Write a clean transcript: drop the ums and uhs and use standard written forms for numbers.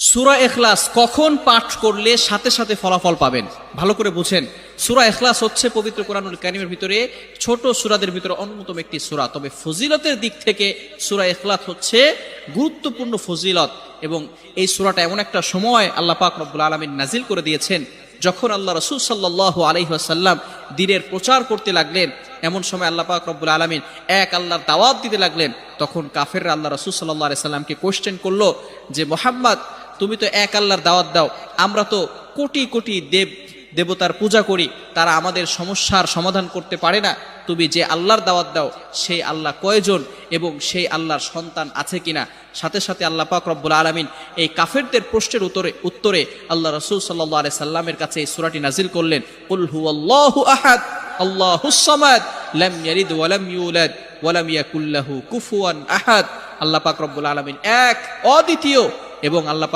সূরা ইখলাস কখন পাঠ করলে সাথে সাথে ফলাফল পাবেন? ভালো করে বুঝেন। সূরা ইখলাস হচ্ছে পবিত্র কোরআনুল কারীমের ভিতরে ছোট সূরাদের ভিতরে অন্যতম একটি সূরা। তবে ফজিলতের দিক থেকে সূরা ইখলাস হচ্ছে গুরুত্বপূর্ণ ফজিলত, এবং এই সূরাটা এমন একটা সময় আল্লাহ পাক রব্বুল আলামিন নাজিল করে দিয়েছেন যখন আল্লাহ রাসূল সাল্লাল্লাহু আলাইহি ওয়াসাল্লাম দ্বীনের প্রচার করতে লাগলেন। এমন সময় আল্লাহ পাক রব্বুল আলামিন এক আল্লাহর দাওয়াত দিতে লাগলেন। তখন কাফেররা আল্লাহ রাসূল সাল্লাল্লাহু আলাইহি সাল্লামকে কোশ্চেন করলো যে, মুহাম্মদ, তুমি তো এক আল্লাহর দাওয়াত দাও, আমরা তো কোটি কোটি দেবতার পূজা করি, তারা আমাদের সমস্যার সমাধান করতে পারে না। তুমি যে আল্লাহর দাওয়াত দাও সেই আল্লাহ কয়জন এবং সেই আল্লাহর সন্তান আছে কিনা? সাথে সাথে আল্লাহ পাক রব্বুল আলামিন এই কাফেরদের প্রশ্নের উত্তরে আল্লাহ রাসূল সাল্লাল্লাহু আলাইহি সাল্লামের কাছে এই সূরাটি নাজিল করলেন, কুল হুয়াল্লাহু আহাদ আল্লাহুস সামাদ লাম ইয়ালিদ ওয়া লাম ইউলাদ ওয়া লাম ইয়াকুল লাহু কুফুয়ান আহাদ। আল্লাহ পাক রব্বুল আলামিন এক, অদ্বিতীয়, এবং আল্লাহ পাক